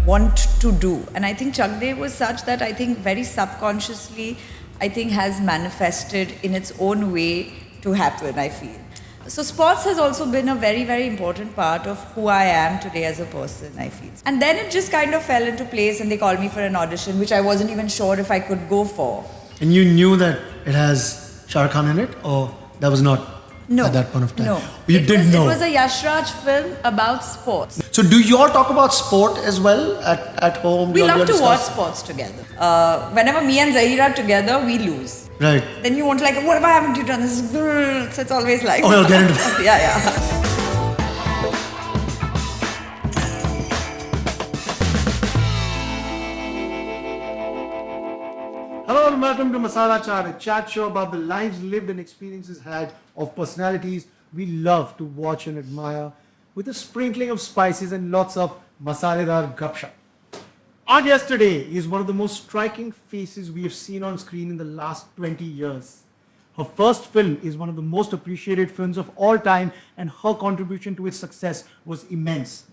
want to do. And I think Chak De was such that I think very subconsciously, I think has manifested in its own way to happen, I feel. So sports has also been a very, very important part of who I am today as a person, I feel. And then it just kind of fell into place and they called me for an audition, which I wasn't even sure if I could go for. And you knew that it has Shah Rukh Khan in it, or that was not at that point of time? No. You didn't know. It was a Yash Raj film about sports. So do you all talk about sport as well at home? We love to watch sports together. Whenever me and Zaheer are together, we lose. Right. Then you want like, what haven't you done? This is good. So it's always like... Oh, you'll get into that. Yeah. Hello and welcome to Masala Chat, a chat show about the lives lived and experiences had of personalities we love to watch and admire, with a sprinkling of spices and lots of masaledar gupshup. Our guest today is one of the most striking faces we have seen on screen in the last 20 years. Her first film is one of the most appreciated films of all time, and her contribution to its success was immense.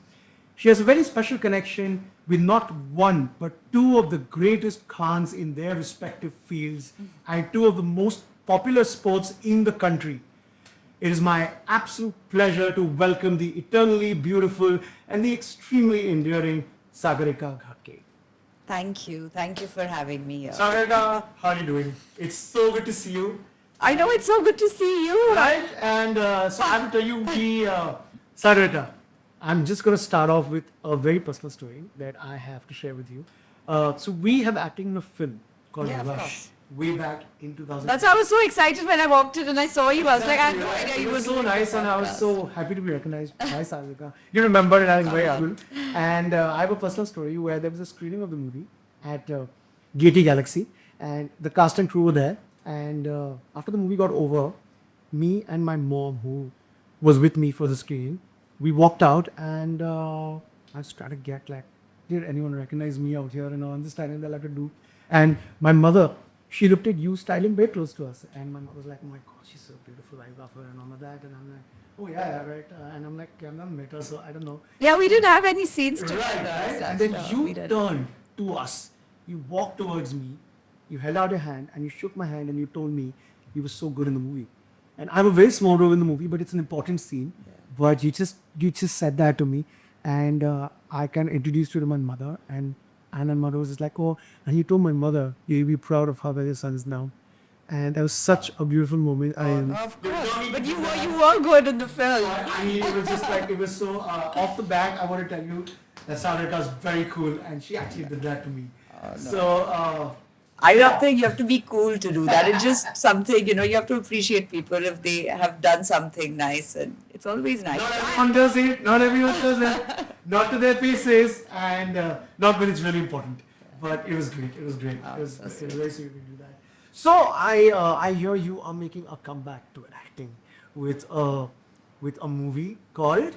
She has a very special connection with not one but two of the greatest Khans in their respective fields and two of the most popular sports in the country. It is my absolute pleasure to welcome the eternally beautiful and the extremely endearing Sagarika Ghatge. Thank you. Thank you for having me here. Sagarika, how are you doing? It's so good to see you. I know, it's so good to see you. Right? And so I will tell you, Sagarika, I'm just going to start off with a very personal story that I have to share with you. So we have acted in a film called Rush way back in 2000. That's why I was so excited when I walked in and I saw you. I was like, I had no idea you were were so doing nice, this and I was podcast. so happy to be recognized by Sagarika. You remember it, I think, very cool. And I have a personal story where there was a screening of the movie at Gaiety Galaxy, and the cast and crew were there. And after the movie got over, me and my mom, who was with me for the screening, we walked out, and I was trying to get like, did anyone recognize me out here and all this styling they'll have to do. And my mother, she looked at you styling very close to us, and my mother was like, oh my god, she's so beautiful, I love her and all of that. And I'm like, oh yeah, right. And I'm like, I've never met her, so I don't know. Yeah, we didn't have any scenes together. Right. And then you turned to us, you walked towards me, you held out your hand and you shook my hand and you told me you were so good in the movie. And I have a very small role in the movie, but it's an important scene. Yeah. But you just said that to me, and I can introduce you to my mother, and my mother was just like, oh, and you told my mother you'll be proud of how well your son is now. And that was such a beautiful moment. Of course, but you were good in the film. I mean, it was just like, it was so, off the back, I want to tell you that Sagarika is very cool, and she actually did that to me. No. So, I don't think you have to be cool to do that. It's just something, you have to appreciate people if they have done something nice, and it's always nice. Not everyone does it, not everyone does it, not to their faces, and not when it's really important. But it was great, it was great. It was very sweet to do that. So I hear you are making a comeback to acting with a movie called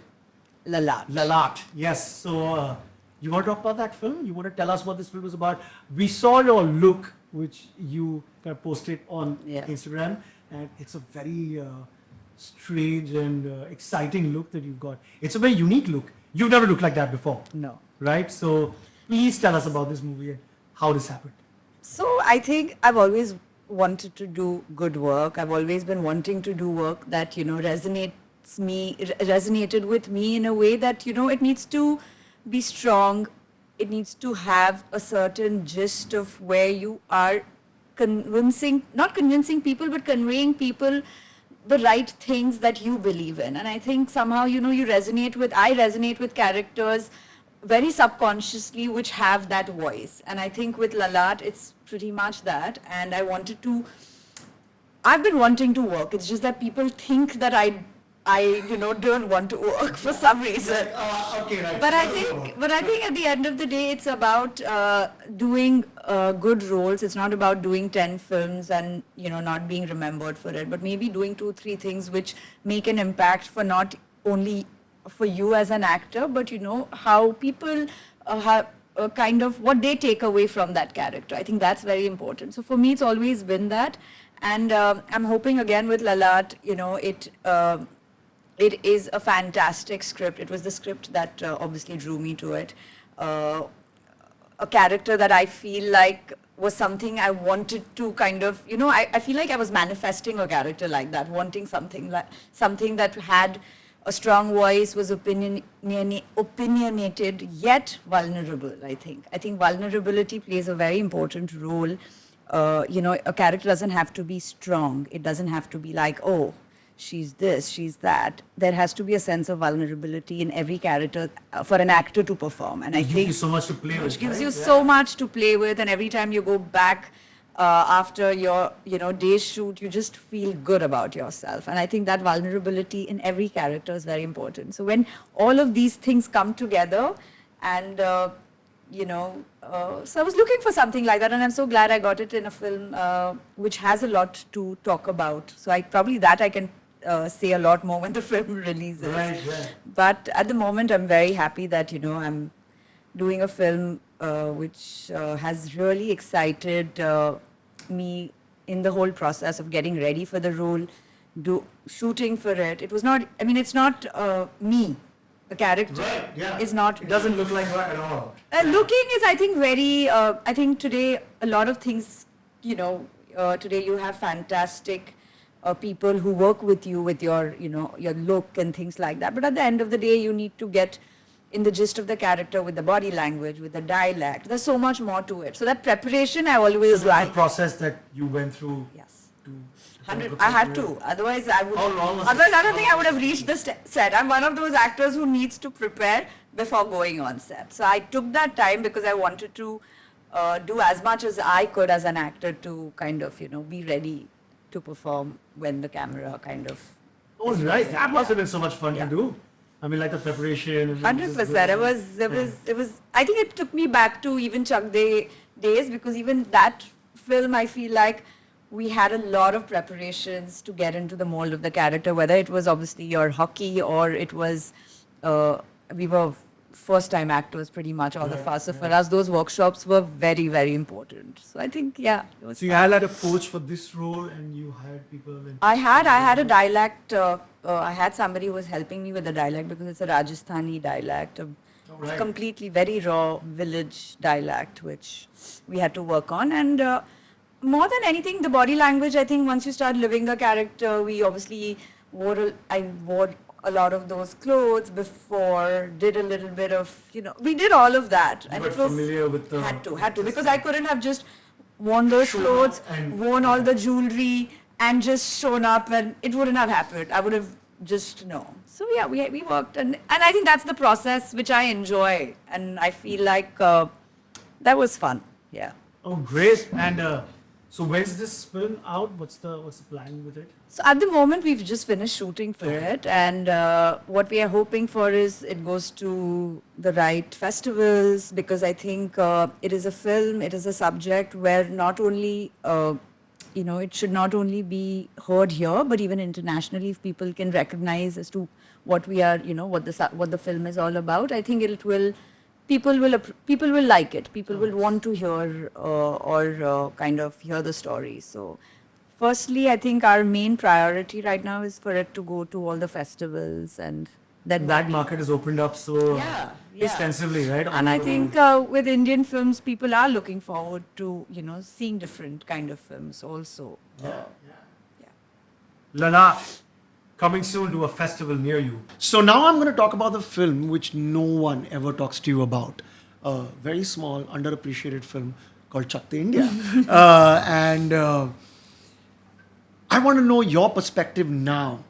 Lalat. Yes. So you want to talk about that film? You want to tell us what this film was about? We saw your look, which you kind of posted on Instagram, and it's a very strange and exciting look that you've got. It's a very unique look. You've never looked like that before. No. Right? So please tell us about this movie and how this happened. So I think I've always wanted to do good work. I've always been wanting to do work that, resonated with me in a way that, it needs to be strong. It needs to have a certain gist of where you are not convincing people, but conveying people the right things that you believe in. And I think somehow, I resonate with characters very subconsciously which have that voice. And I think with Lalat, it's pretty much that. And I've been wanting to work. It's just that people think that I don't want to work for some reason. Okay, right. But I think at the end of the day, it's about doing good roles. It's not about doing 10 films and not being remembered for it, but maybe doing 2-3 things which make an impact for not only for you as an actor, but how people have kind of what they take away from that character. I think that's very important. So for me, it's always been that, and I'm hoping again with Lalat, it is a fantastic script. It was the script that obviously drew me to it. uh, a character that I feel like was something I wanted to kind of, I feel like I was manifesting a character like that, wanting something that had a strong voice, was opinionated yet vulnerable. I think vulnerability plays a very important role. A character doesn't have to be strong. It doesn't have to be like, oh, she's this, she's that. There has to be a sense of vulnerability in every character for an actor to perform. And I It gives think you so much to play with. which gives right? you Yeah. so much to play with, and every time you go back after your day's shoot, you just feel good about yourself. And I think that vulnerability in every character is very important. So when all of these things come together, and so I was looking for something like that, and I'm so glad I got it in a film which has a lot to talk about. So I can say a lot more when the film releases. Right, right. But at the moment, I'm very happy that I'm doing a film which has really excited me in the whole process of getting ready for the role, shooting for it. It was not. I mean, it's not me. The character Right, yeah. is not. It doesn't look like her at all. Looking is, I think, very. I think today a lot of things. Today you have fantastic people who work with you with your your look and things like that. But at the end of the day, you need to get in the gist of the character with the body language, with the dialect. There's so much more to it. So that preparation, I always The like. process that you went through. Yes. To 100. I had to. Otherwise, I would. How long was Otherwise, it? I don't think I would have reached the set. I'm one of those actors who needs to prepare before going on set. So I took that time because I wanted to do as much as I could as an actor to kind of be ready to perform when the camera kind of. Oh, right. That must have been so much fun Yeah. to do. I mean, like the preparation. and 100%. It was. I think it took me back to even Chak days, because even that film, I feel like we had a lot of preparations to get into the mold of the character. Whether it was obviously your hockey or it was, we were first-time actors pretty much all the Right, fast. So for right. us, those workshops were very, very important. So I think, yeah, it was. So you had like a coach for this role, and you hired people. And I had a dialect. I had somebody who was helping me with the dialect because it's a Rajasthani dialect, right. completely very raw village dialect, which we had to work on. And more than anything, the body language. I think once you start living the character, we obviously I wore a lot of those clothes before. Did a little bit of we did all of that, You and were it was familiar with the had to because I couldn't have just worn those Shown clothes, up and- worn all the jewelry, and just shown up, and it wouldn't have happened. I would have just no. So yeah, we worked, and I think that's the process which I enjoy, and I feel like that was fun. Yeah. Oh, great! And so when's this film out? What's the plan with it? So at the moment, we've just finished shooting for it, and what we are hoping for is it goes to the right festivals, because I think it is a film, it is a subject where not only it should not only be heard here, but even internationally, if people can recognize as to what we are, what the film is all about. I think people will like it. People will want to hear or kind of hear the story. So. Firstly, I think our main priority right now is for it to go to all the festivals, and That market is opened up so Yeah. extensively, right? And I think with Indian films, people are looking forward to seeing different kind of films also. Yeah. Lala, coming soon to a festival near you. So now I'm going to talk about the film which no one ever talks to you about. A very small, underappreciated film called Chak India. And I want to know your perspective now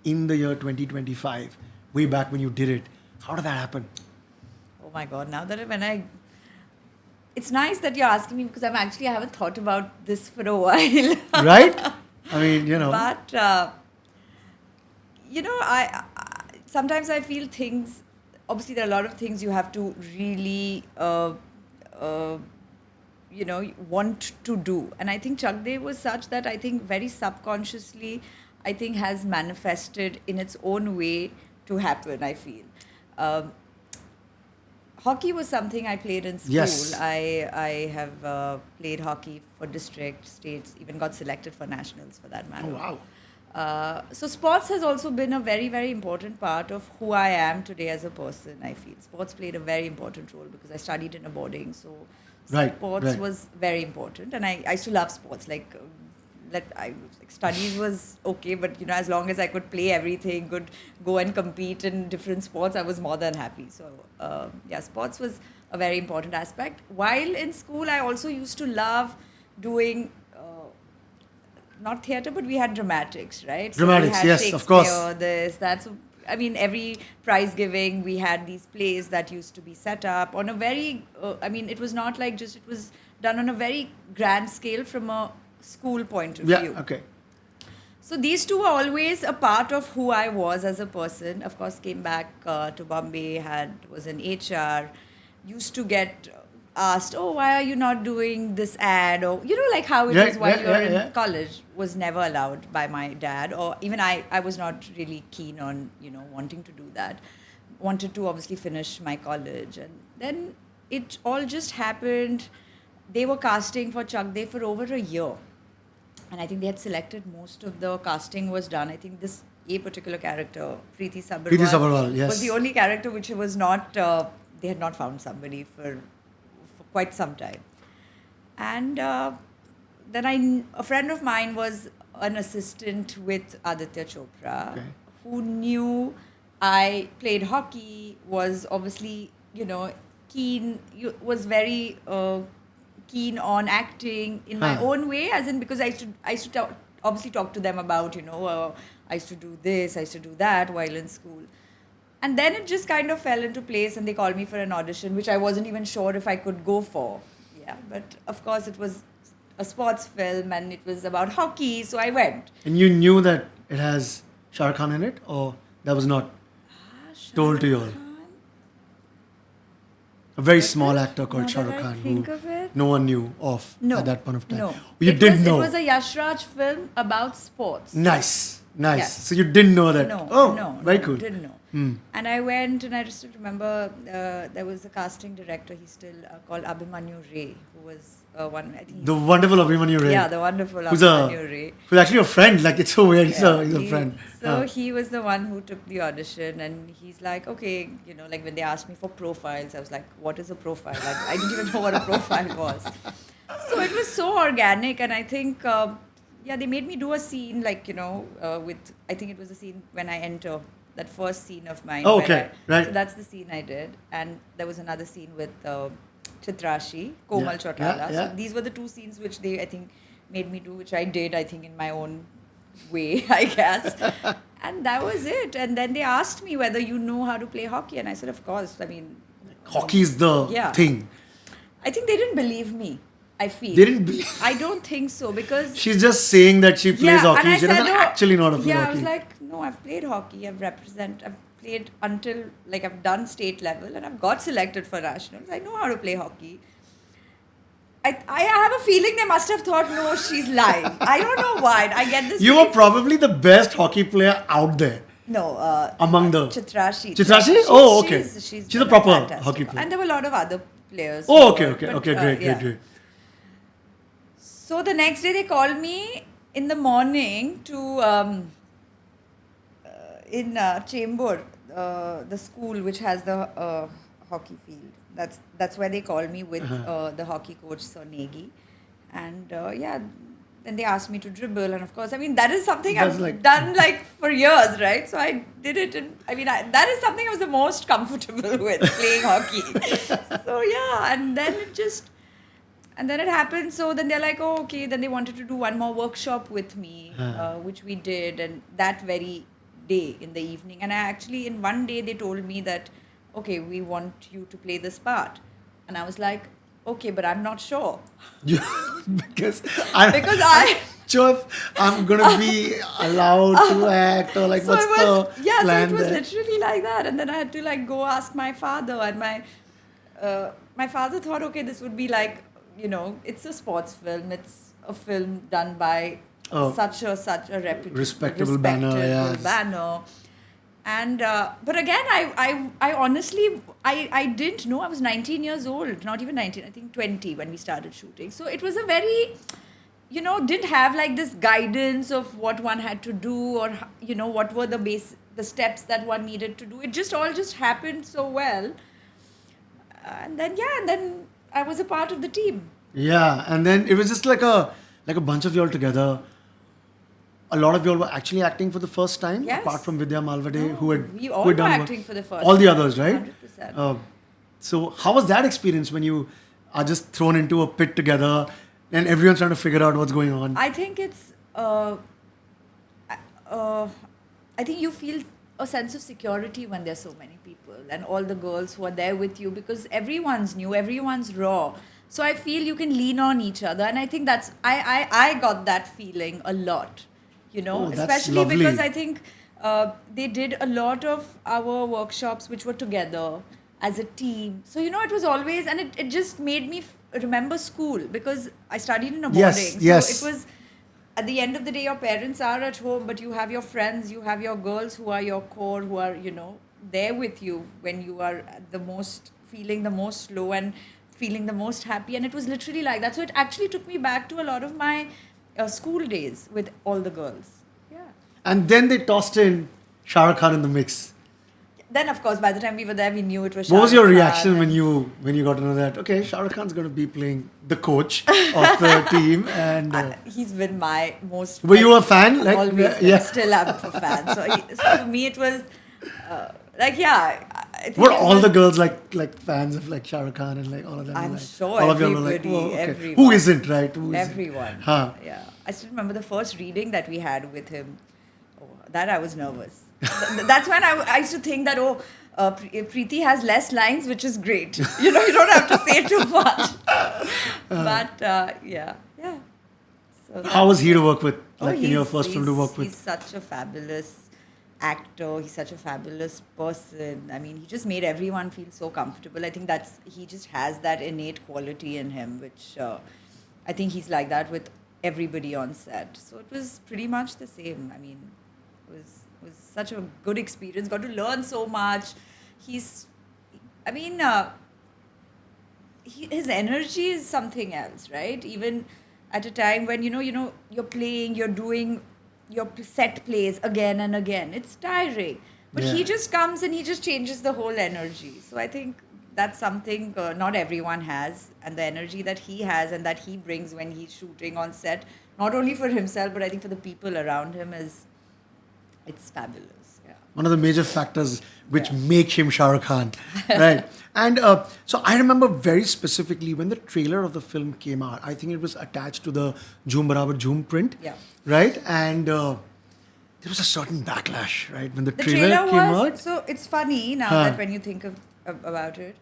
in the year 2025, way back when you did it. How did that happen? Oh my God! Now that it's nice that you're asking me, because I haven't thought about this for a while. Right? I mean, But I sometimes I feel things. Obviously, there are a lot of things you have to really want to do. And I think Chak De was such that I think very subconsciously, I think has manifested in its own way to happen, I feel. Hockey was something I played in school. Yes. I have played hockey for district, states, even got selected for nationals for that matter. Oh, wow. So sports has also been a very, very important part of who I am today as a person, I feel. Sports played a very important role because I studied in a boarding, so Right, sports right. was very important. And I used to love sports. Like studies was okay, but as long as I could play everything, could go and compete in different sports, I was more than happy. So yeah, sports was a very important aspect. While in school, I also used to love doing not theater, but we had dramatics, right? So we Dramatics, had yes, of course. Shakespeare, this, that's. I mean, every prize giving, we had these plays that used to be set up on a very. It was not like just, it was done on a very grand scale from a school point of Yeah, view. okay. So these two were always a part of who I was as a person. Of course, came back to Bombay, was in HR, used to get asked, "Oh, why are you not doing this ad?" Or like how it Yeah, is while yeah, you're yeah, in yeah. college. Was never allowed by my dad, or even I was not really keen on wanting to do that. Wanted to obviously finish my college, and then it all just happened. They were casting for Chak for over a year. And I think they had selected most of the casting was done. I think this a particular character, Preeti Sabharwal, Preeti Sabharwal, yes. was the only character which was not. They had not found somebody for quite some time. And then a friend of mine was an assistant with Aditya Chopra, Okay. who knew I played hockey, was obviously keen, was very keen on acting in my Huh. own way, as in because I used to obviously talk to them about I used to do this, I used to do that while in school. And then it just kind of fell into place, and they called me for an audition, which I wasn't even sure if I could go for. Yeah, but of course it was a sports film and it was about hockey, so I went. And you knew that it has Shah Rukh Khan in it, or that was not told to you all? A very small actor called Now Shah that Rukh I Khan, think who of it. no one knew of No. at that point of time. No. You It didn't was, know. It was a Yash Raj film about sports. Nice, nice. Yeah. So you didn't know that. No, Oh, no, very no, cool. didn't know. Hmm. And I went, and I just remember there was a casting director. He's still called Abhimanyu Ray, who was one. I think. The wonderful Abhimanyu Ray. Yeah, the wonderful who's Abhimanyu Ray. who's actually a friend. Like, it's so weird. He's Yeah, a friend. So Huh. he was the one who took the audition, and he's like, okay, like when they asked me for profiles, I was like, what is a profile? Like, I didn't even know what a profile was. So it was so organic, and I think, they made me do a scene, like, with, I think it was a scene when I enter, that first scene of mine. Oh, where okay, right. So that's the scene I did, and there was another scene with Chitrashi, Komal Yeah, Chautala. yeah, yeah. So these were the two scenes which they, I think, made me do, which I did, I think, in my own way, I guess. And that was it. And then they asked me whether you know how to play hockey. And I said, of course. I mean, Hockey is the Yeah. thing. I think they didn't believe me, I feel. They didn't believe. I don't think so, because... She's just saying that she plays and hockey. I She said, doesn't actually know how to play yeah, hockey. I was like, no, I've played hockey. I've played until, like, I've done state level, and I've got selected for nationals. I know how to play hockey. I have a feeling they must have thought, no, she's lying. I don't know why. I get this. You were feeling. probably the best hockey player out there. No, Among the- Chitrashi. Chitrashi? Oh, okay. She's She's a been proper fantastic. hockey player. And there were a lot of other players. Oh, who okay, were- okay, but, okay, great, great. So the next day they called me in the morning to in Chembur, the school which has the hockey field. That's where they called me with the hockey coach Sir Negi, and then they asked me to dribble, and of course, I mean that is something That's I've like- done like for years, right? So I did it, and I mean that is something I was the most comfortable with, playing hockey. So yeah, and then it happened. So then they're like, oh, okay. Then they wanted to do one more workshop with me, which we did, and that very day in the evening. And I actually, in one day, they told me that, okay, we want you to play this part. And I was like, okay, but I'm not sure. because I'm Because I'm sure if I'm gonna be allowed to act, or like So what's it was, the yeah, so plan it was there? literally like that. And then I had to like go ask my father, and my father thought, okay, this would be like, it's a sports film. It's a film done by such a reputable, Respectable banner, yes. banner. And but again, I honestly I didn't know. I was 19 years old, not even 19. I think 20 when we started shooting. So it was a very, didn't have like this guidance of what one had to do, or what were the steps that one needed to do. It just all just happened so well. And then I was a part of the team. Yeah, and then it was just like a bunch of y'all together. A lot of y'all were actually acting for the first time, Yes. apart from Vidya Malvade, who had we who all had were done acting for the first all the time. others, right? 100%. So how was that experience when you are just thrown into a pit together and everyone's trying to figure out what's going on? I think it's. I think you feel a sense of security when there's so many people and all the girls who are there with you, because everyone's new, everyone's raw. So I feel you can lean on each other, and I think that's I got that feeling a lot, Oh, that's especially lovely. because I think they did a lot of our workshops which were together as a team. So it was always, and it just made me remember school, because I studied in a boarding. Yes, yes. So it was, at the end of the day, your parents are at home, but you have your friends, you have your girls who are your core, who are, there with you when you are at the most, feeling the most low and feeling the most happy. And it was literally like that. So it actually took me back to a lot of my school days with all the girls. Yeah. And then they tossed in Shah Rukh Khan in the mix. Then, of course, by the time we were there, we knew it was What was Shah your Rukh reaction Khan when you got to know that, okay, Shah Rukh Khan's going to be playing the coach of the team, and He's been my most. were you a fan? Like, Always been. yeah. Still am a fan. So for me, it was I think Were it all was- the girls like fans of like Shah Rukh Khan and like all of them? I'm were like, sure all of y'all were like, everybody, "Whoa, okay. everyone. Who isn't, right? Who isn't?" Everyone. Huh. Yeah. I still remember the first reading that we had with him. Oh, that I was nervous. That's when I used to think that, Preeti has less lines, which is great. You don't have to say too much. But, yeah. So How was he to work with? Oh, Like in your he's- first film to he's- work with? He's such a fabulous actor. He's such a fabulous person. I mean, he just made everyone feel so comfortable. I think he just has that innate quality in him, which I think he's like that with everybody on set. So it was pretty much the same. I mean, it was such a good experience. Got to learn so much. I mean, his energy is something else, right? Even at a time when you're playing, you're doing your set plays again and again. It's tiring, but Yeah. he just comes and he just changes the whole energy. So I think that's something not everyone has, and the energy that he has and that he brings when he's shooting on set, not only for himself but I think for the people around him, it's fabulous. Yeah. One of the major factors which Yeah. make him Shah Rukh Khan, right? And so I remember very specifically when the trailer of the film came out. I think it was attached to the Jhoom Barabar Jhoom print, Yeah. right? And there was a certain backlash, right, when the, The trailer came was out. so it's funny now Huh. that when you think about it.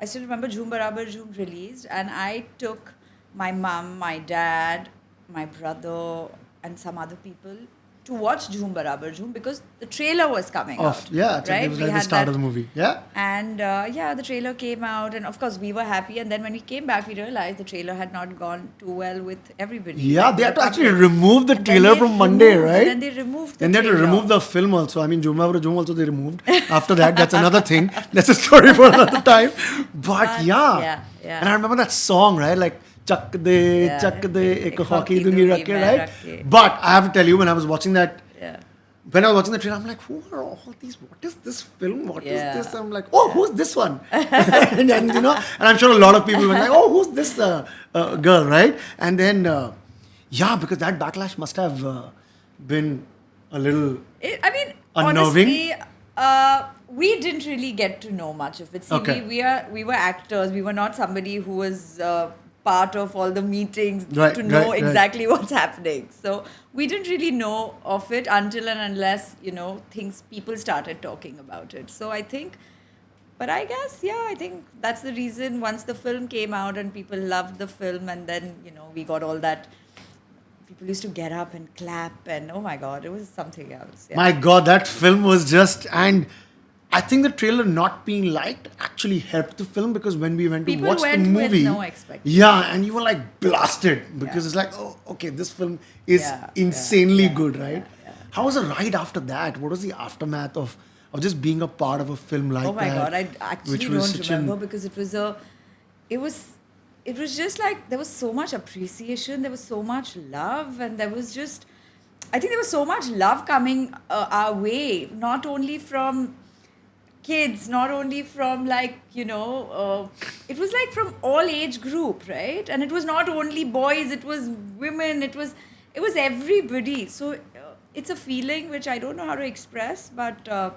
I still remember Jhoom Barabar Jhoom released, and I took my mum, my dad, my brother, and some other people to watch Jhoom Barabar Jhoom because the trailer was coming out. Yeah, it's like right? it was We like the had start that- of the movie. Yeah. And the trailer came out, and of course we were happy. And then when we came back, we realized the trailer had not gone too well with everybody. Yeah, like they with had the to actually public. remove the And then trailer they from Monday, removed- right? And then they removed the Then they had to trailer. remove the film also. I mean, Jhoom Barabar Jhoom also they removed. After that, that's another thing. That's a story for another time. But yeah. yeah. And I remember that song, right? Like, Chak de, Yeah. Chak de, ek Ek hockey hockey dungi dungi rakhe, main right? rakhe. But I have to tell you, when I was watching that, Yeah. when I was watching the trailer, I'm like, who are all these? What is this film? What is Yeah. this? I'm like, oh, who's this one? and and I'm sure a lot of people were like, oh, who's this girl, right? And then, because that backlash must have been a little I mean, unnerving. honestly, we didn't really get to know much of it. See, Okay. we were actors. We were not somebody who was part of all the meetings Right, to know right. exactly what's happening. So we didn't really know of it until and unless people started talking about it. So I think. But I guess, I think that's the reason once the film came out and people loved the film, and then, we got all that. People used to get up and clap, and oh my God, it was something else. Yeah. My God, that film was just, and I think the trailer not being liked actually helped the film because when we went to People watch the went with movie, no expectation. yeah, and you were like blasted because Yeah. it's like, oh, okay, this film is Yeah, insanely yeah, good, right? yeah. How was the ride after that? What was the aftermath of just being a part of a film like that? Oh my God, I actually which was don't such remember because it was it was just like there was so much appreciation, there was so much love, and there was just, I think there was so much love coming our way, not only from kids, not only from it was like from all age group, right? And it was not only boys, it was women, it was everybody. So it's a feeling which I don't know how to express, but I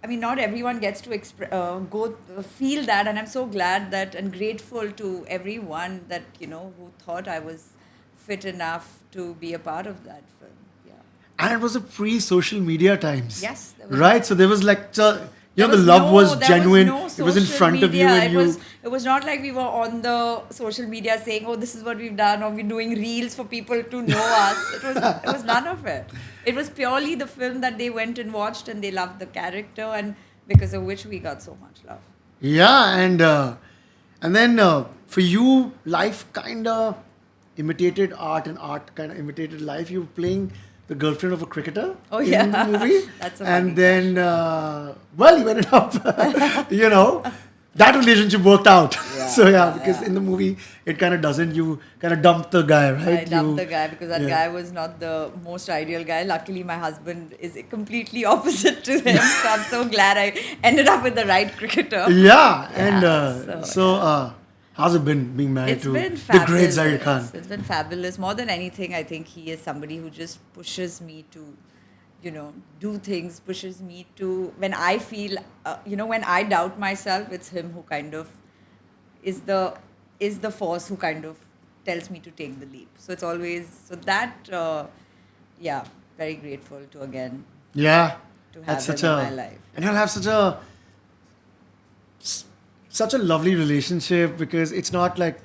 mean, not everyone gets to feel that, and I'm so glad that and grateful to everyone that who thought I was fit enough to be a part of that film. Yeah. And it was a pre-social media times. Yes, there was Right. So there was like, the There love was there genuine. no It was in social front of you, media. and It was not like we were on the social media saying, "Oh, this is what we've done," or we're doing reels for people to know us. It was none of it. It was purely the film that they went and watched, and they loved the character, and because of which we got so much love. Yeah, and then for you, life kind of imitated art, and art kind of imitated life. You were playing the girlfriend of a cricketer Oh, in yeah. the movie. That's a and funny then, well, you ended up, that relationship worked out. Yeah, So yeah, because yeah. in the movie it kind of doesn't. You kind of dumped the guy, right? I dumped the guy because that yeah. guy was not the most ideal guy. Luckily, my husband is completely opposite to him, so I'm so glad I ended up with the right cricketer. Yeah, Yeah, and how's it been being married It's to been the fabulous. great Zaheer Khan? It's been fabulous. More than anything, I think he is somebody who just pushes me to, do things, pushes me to, when I feel, when I doubt myself, it's him who kind of is the force who kind of tells me to take the leap. So it's always, so that, very grateful to again, Yeah, to have that's him such in a, my life. and you'll have such a lovely relationship, because it's not like,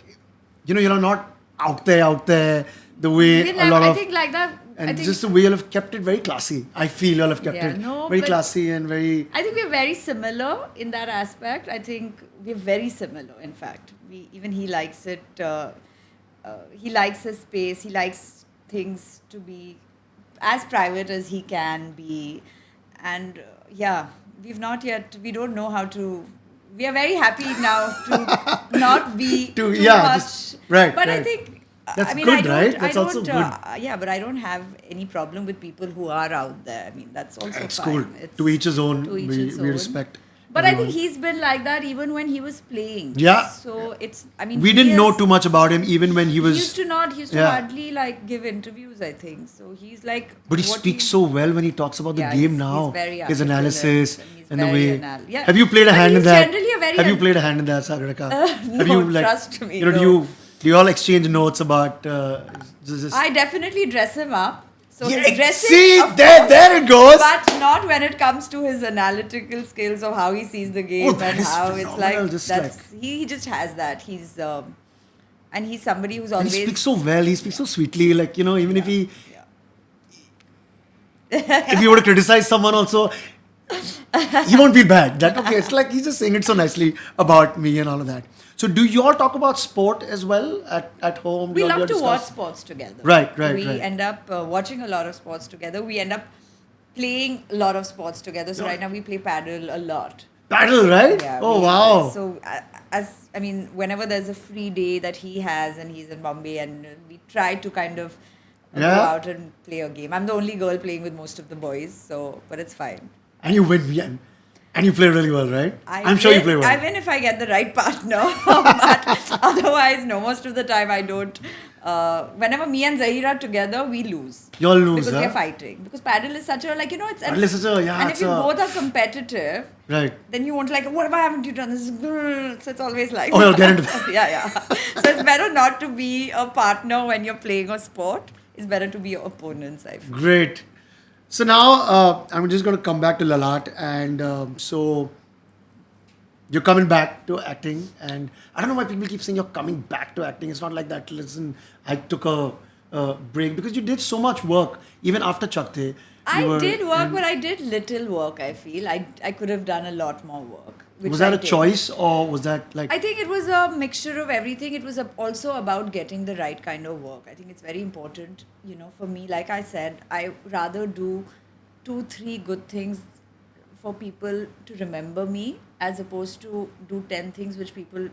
you're not out there the way Even a lot I of, think like that, and I think, just the way you'll have kept it very classy. I feel you'll have kept Yeah, it no, very but- classy and very. I think we're very similar in that aspect. I think we're very similar. In fact, he likes it. He likes his space. He likes things to be as private as he can be, and we've not yet. We don't know how to. We are very happy now to not be To- too yeah, much. just- right, But I right. think. That's I mean, good, I don't, right? That's I also don't, good. Yeah, but I don't have any problem with people who are out there. I mean, that's also It's fine. cool. To each his own. To each we his we own. respect. But I everyone. think he's been like that even when he was playing. Yeah. So it's, I mean, We he didn't know is- too much about him even when he was. He used to Yeah. hardly like give interviews, I think. So he's like. But he what speaks so well when he talks about the Yeah, game he's now. very His articulate analysis and he's and the very way. yeah. Have you played a But hand in he's that? generally a very Have you an- played a hand in that, Sagarika? Have no, you trust me, Do no. you all exchange notes about? Just, I definitely dress him up. So yeah, his dressing, see, of there course, it goes. But not when it comes to his analytical skills of how he sees the game that and is how it's phenomenal, like. just That's, he just has that. And he's somebody who's And always. he speaks so well. He speaks so sweetly. Like, even if he Yeah. if you were to criticize someone also, he won't feel bad. That okay, it's like he's just saying it so nicely about me and all of that. So do you all talk about sport as well at home? Do We you all love to discuss- watch sports together. Right. We right. end up watching a lot of sports together. We end up playing a lot of sports together. So Yeah. right now we play paddle a lot. Paddle, right? Yeah, Oh wow. So whenever there's a free day that he has and he's in Bombay, and we try to kind of go Yeah. out and play a game. I'm the only girl playing with most of the boys, but it's fine. And you win, yeah. And you play really well, right? I I'm sure you win- play well. I win if I get the right partner, but otherwise, no. Most of the time, I don't. Whenever me and Zaheer are together, we lose. You all lose, because huh? we're fighting. Because paddle is such a it's. Paddle is such a- yeah, And if it's you a- both are competitive, Right. then you won't what haven't you done this? So it's always like. Oh, you'll get into that. yeah. So it's better not to be a partner when you're playing a sport. It's better to be your opponents, I feel. Great. So now I'm just going to come back to Lalat, and so you're coming back to acting, and I don't know why people keep saying you're coming back to acting. It's not like that. Listen, I took a break because you did so much work even after Chak. I did work, but I did little work, I feel. I could have done a lot more work. which Was that I a did. choice, or was that like? I think it was a mixture of everything. It was also about getting the right kind of work. I think it's very important, for me. Like I said, I rather do 2-3 good things for people to remember me as opposed to do 10 things which people,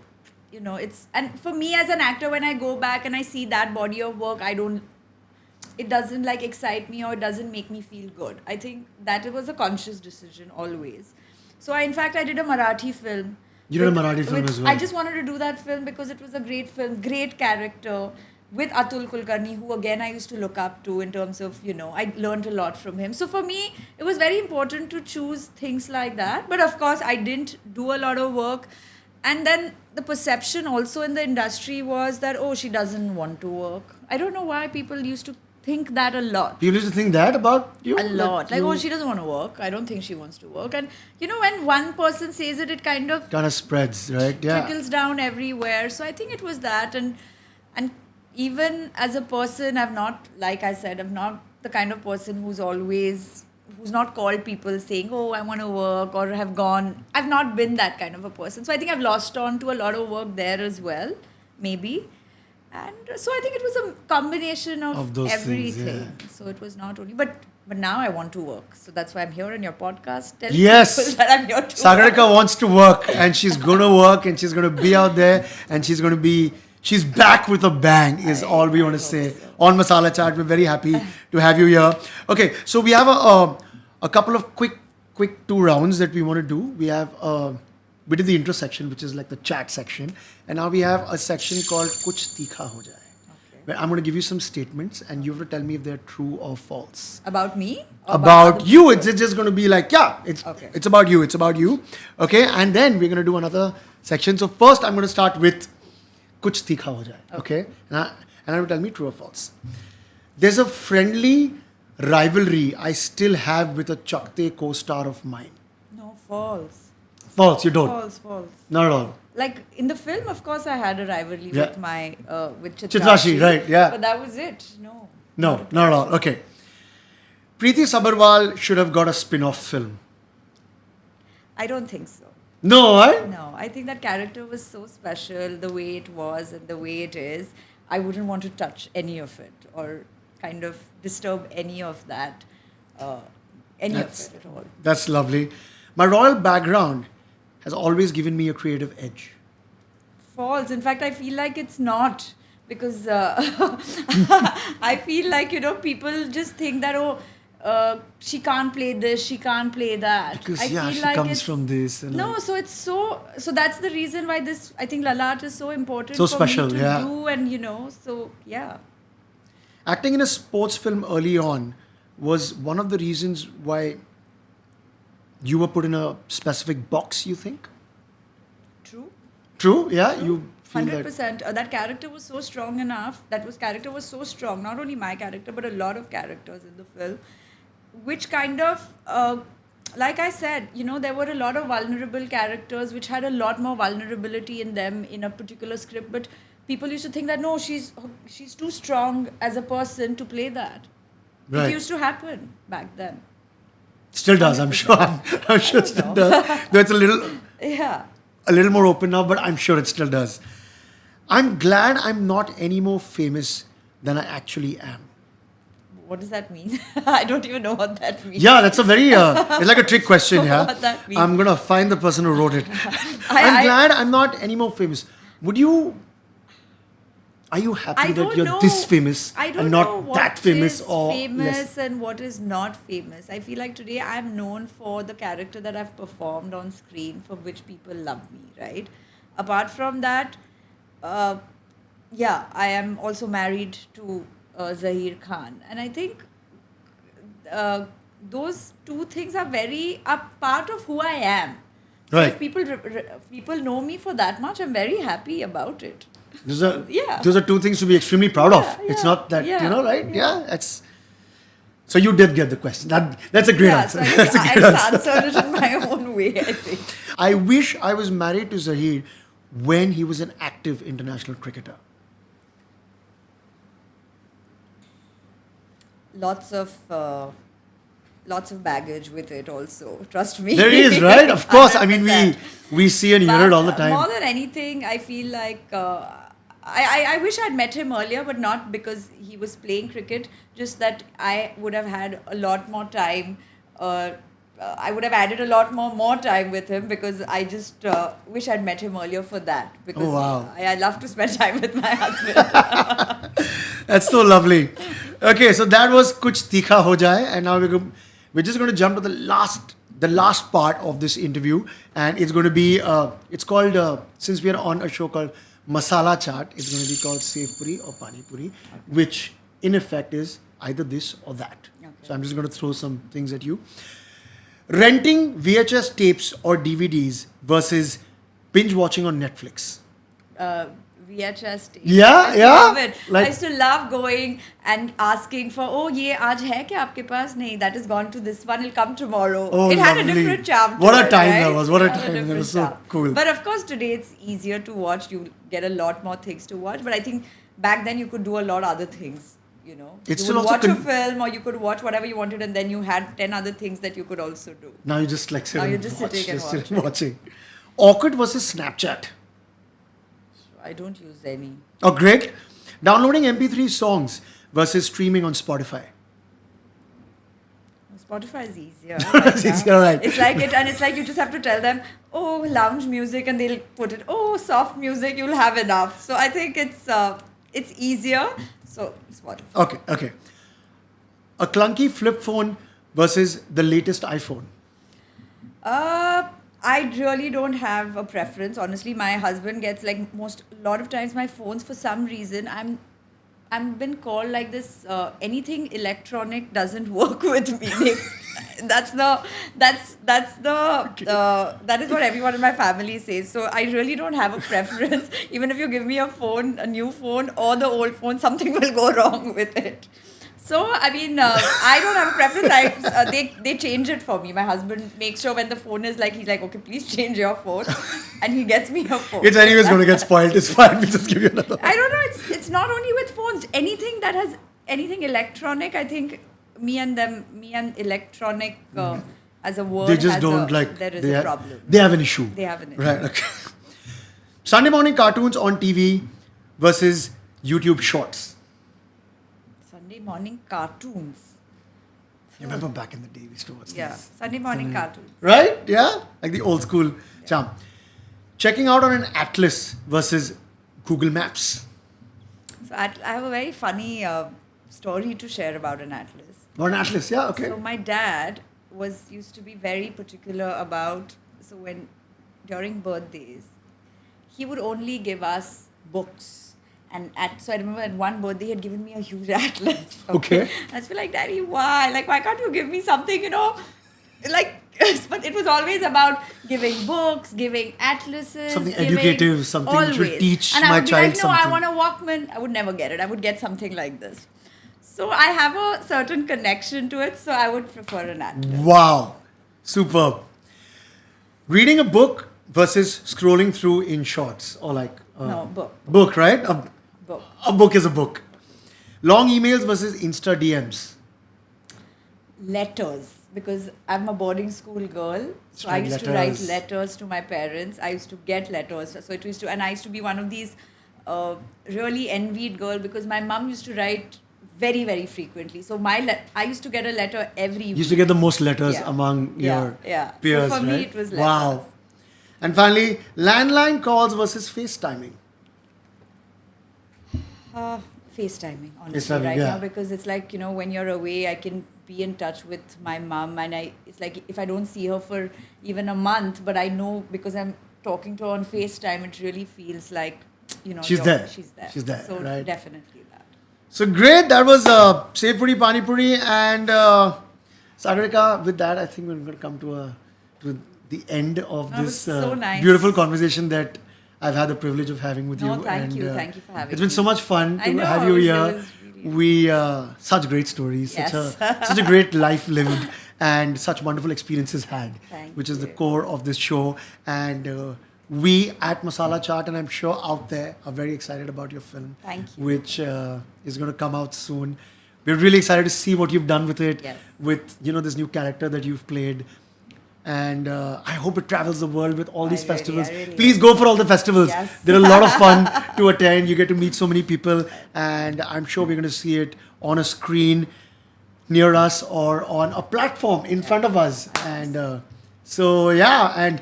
it's, and for me as an actor, when I go back and I see that body of work, it doesn't like excite me or it doesn't make me feel good. I think that it was a conscious decision always. So in fact, I did a Marathi film. You did a Marathi film as well. I just wanted to do that film because it was a great film, great character with Atul Kulkarni, who again I used to look up to in terms of, I learned a lot from him. So for me, it was very important to choose things like that. But of course, I didn't do a lot of work. And then the perception also in the industry was that, oh, she doesn't want to work. I don't know why people used to think that a lot. People used to think that about you? A lot. Like, oh, she doesn't want to work. I don't think she wants to work. And, when one person says it, it kind of spreads, right? Yeah. trickles down everywhere. So I think it was that. And even as a person, I'm not the kind of person who's not called people saying, oh, I want to work or have gone. I've not been that kind of a person. So I think I've lost on to a lot of work there as well, maybe. And so I think it was a combination of those everything. things, yeah. So it was not only, but now I want to work. So that's why I'm here on your podcast. Telling Yes. people that I'm here to Sagarika work. wants to work and she's going to work and she's going to be out there and she's back with a bang is all we want to say on Masala Chat. We're very happy to have you here. Okay, so we have a couple of quick 2 rounds that we want to do. We did the intro section, which is like the chat section. And now we have a section called Kuch Tikha Ho Jaye. Okay. Where I'm going to give you some statements and you have to tell me if they're true or false. About me? Or About other you. people? It's just going to be like, it's about you. It's about you. Okay. And then we're going to do another section. So first I'm going to start with Kuch Tikha Ho Jaye. Okay. And I will tell me true or false. There's a friendly rivalry I still have with a Chakte co-star of mine. No, false. False, you don't. False. Not at all. Like in the film, of course, I had a rivalry Yeah. with my with Chitrashi, right, yeah. But that was it. No. No, not at all. Okay. Preeti Sabharwal should have got a spin-off film. I don't think so. No, right? No, I think that character was so special, the way it was and the way it is. I wouldn't want to touch any of it or kind of disturb any of that, of it at all. That's lovely. My royal background has always given me a creative edge. False. In fact, I feel like it's not because I feel like, people just think that, she can't play this, she can't play that. Because, I feel she like comes it's- from this. And No, so it's so that's the reason why this, I think Lalat is so important So for special, me to yeah. do, and so yeah. Acting in a sports film early on was one of the reasons why you were put in a specific box, you think? True. True? Yeah? You feel that? 100%. That character was so strong enough. Character was so strong. Not only my character, but a lot of characters in the film, which kind of, like I said, there were a lot of vulnerable characters which had a lot more vulnerability in them in a particular script. But people used to think that no, she's too strong as a person to play that. Right. It used to happen back then. Still does, I'm sure. I'm sure it still does. Though it's Yeah. a little more open now, but I'm sure it still does. I'm glad I'm not any more famous than I actually am. What does that mean? I don't even know what that means. Yeah, that's a very, it's like a trick question, yeah. What that means. I'm going to find the person who wrote it. I'm glad I'm not any more famous. Are you happy that you're this famous I don't and know not what that famous is or famous less? and what is not famous. I feel like today I'm known for the character that I've performed on screen, for which people love me, right? Apart from that, I am also married to Zaheer Khan, and I think those two things are part of who I am. So Right. if people know me for that much, I'm very happy about it. Those are, Yeah. those are two things to be extremely proud of. Yeah, It's yeah, not that, yeah, right? yeah. That's. So you did get the question. That's a great answer. So That's a I great just answer. answered it in my own way, I think. I wish I was married to Zaheer when he was an active international cricketer. Lots of baggage with it also. Trust me. There is, right? Of course. I mean, 100%. we see and hear it all the But, time. More than anything, I feel like I wish I'd met him earlier, but not because he was playing cricket. Just that I would have had a lot more time I would have added a lot more time with him because I just wish I'd met him earlier for that. Because Oh, wow. I love to spend time with my husband. That's so lovely. Okay, so that was Kuch Tikha Ho Jaye, and now we're just going to jump to the last part of this interview, and it's going to be it's called since we are on a show called Masala Chaat, it's going to be called Sev Puri or Pani Puri, which in effect is either this or that. Okay. So I'm just going to throw some things at you. Renting VHS tapes or DVDs versus binge watching on Netflix. VHS tape. Yeah, I used to yeah. love it. Like- I used to love going and asking for, oh, ye aaj hai kya aapke paas? Nahi, that has gone to this one. It'll come tomorrow. Oh, it had lovely. a different charm. To What a it, time right? that was. What a It had time. That different was so charm. cool. But of course, today it's easier to watch. You get a lot more things to watch. But I think back then you could do a lot of other things. You know, It's you still would also watch a film or you could watch whatever you wanted, and then you had 10 other things that you could also do. Now you just like sit Now and you're just watch, sitting and just sit watching. and watching. Awkward versus Snapchat. I don't use any. Oh, great. Downloading MP3 songs versus streaming on Spotify. Spotify is easier. It's easier, right. It's like it, and it's like you just have to tell them, oh, lounge music, and they'll put it. Oh, soft music, you'll have enough. So I think it's easier. So Spotify. Okay. A clunky flip phone versus the latest iPhone. I really don't have a preference. Honestly, my husband gets like a lot of times my phones for some reason I'm been called like this. Anything electronic doesn't work with me. That is what everyone in my family says. So I really don't have a preference. Even if you give me a new phone or the old phone, something will go wrong with it. So, I mean, I don't have a preference. They change it for me. My husband makes sure when the phone is like, he's like, okay, please change your phone. And he gets me a phone. It's anyways going to get spoiled. It's fine. We'll just give you another one. I don't know. It's not only with phones. Anything that has anything electronic, I think me and electronic as a word, They just don't like. there is a problem. They have an issue. They have an issue. Right. Okay. Sunday morning cartoons on TV versus YouTube Shorts. Sunday morning cartoons. You remember back in the day we used to watch Yeah, these? Sunday morning cartoons. Right? Yeah? Like the old school charm. Checking out on an atlas versus Google Maps. So I have a very funny story to share about an atlas. Or an atlas, yeah, okay. So my dad used to be very particular about, so when during birthdays, he would only give us books. So I remember at one birthday he had given me a huge atlas. Okay. I was like, Daddy, why? Like, why can't you give me something, like, but it was always about giving books, giving atlases. Something educative, something which will always. teach and I my would be child like, no, something. I want a Walkman. I would never get it. I would get something like this. So I have a certain connection to it, so I would prefer an atlas. Wow. Superb. Reading a book versus scrolling through in shorts or like... No, book. Book, right? Book. A book is a book. Long emails versus Insta DMs. Letters, because I'm a boarding school girl, so I Write used to write letters. letters to my parents. I used to get letters, so and I used to be one of these really envied girl because my mum used to write very, very frequently. So I used to get a letter every week. Used to get the most letters Yeah. among your Yeah. peers, So for me, right? it was Wow. letters. And finally, landline calls versus FaceTiming. FaceTiming, honestly, FaceTiming, right yeah. now, because it's like, when you're away, I can be in touch with my mum, and it's like if I don't see her for even a month, but I know because I'm talking to her on FaceTime, it really feels like, She's there. She's there. She's there, So right. definitely that. So great. That was Sev Puri, Pani Puri, and Sagarika. With that, I think we're going to come to the end of That was this so nice. beautiful conversation that I've had the privilege of having with No, you. thank and, you. Thank you for having It's been me. so much fun I to know, have you it here. was really Such great stories, Yes. such a great life lived, and such wonderful experiences had, Thank which is the you. core of this show. And we at Masala Chaat, and I'm sure out there, are very excited about your film, Thank you. which is going to come out soon. We're really excited to see what you've done with it, Yes. with this new character that you've played. And I hope it travels the world with all these I really- festivals. I really Please go for all the festivals. Yes. They're a lot of fun to attend. You get to meet so many people, and I'm sure we're going to see it on a screen. near us or on a platform in front of us. And so, yeah, and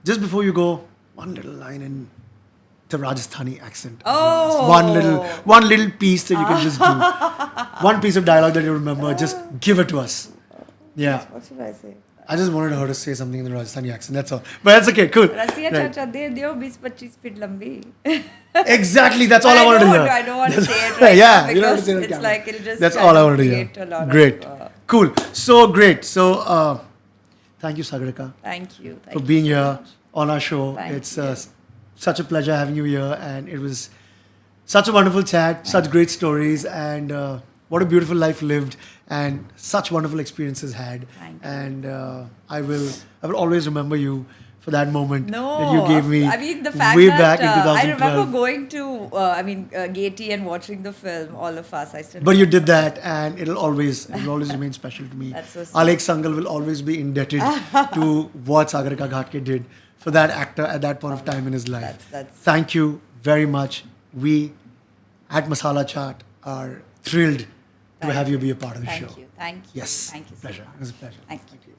just before you go, one little line in the Rajasthani accent. Oh. One little piece that you can just do. One piece of dialogue that you remember, just give it to us. Yeah. What should I say? I just wanted her to say something in the Rajasthani accent, that's all. But that's okay, cool. Rasiya Right. chacha de diyo 20-25 feet lambi. Exactly, that's all I wanted to hear. I don't want to say it right Yeah, now you don't have to because say it on it's camera. like it'll just That's kind all I of wanted to hear. create a lot Great. of, Cool. So great. So thank you, Sagarika, Thank you. Thank for you being so here much. on our show. Thank It's you. such a pleasure having you here, and it was such a wonderful chat, such great stories, and what a beautiful life lived, and such wonderful experiences had. Thank you. And I will always remember you for that moment No, that you gave me. I mean the fact way that back in I 2012. remember going to, Gaiety and watching the film. All of us, I still. But you did that, and it'll always remain special to me. That's so sweet. Alex Sangal will always be indebted to what Sagarika Ghatge did for that actor at that point of time in his life. That's- Thank you very much. We at Masala Chat are thrilled to have you be a part of the show. Thank you. Thank you. Yes, Thank you so pleasure. much. It was a pleasure. Thank you.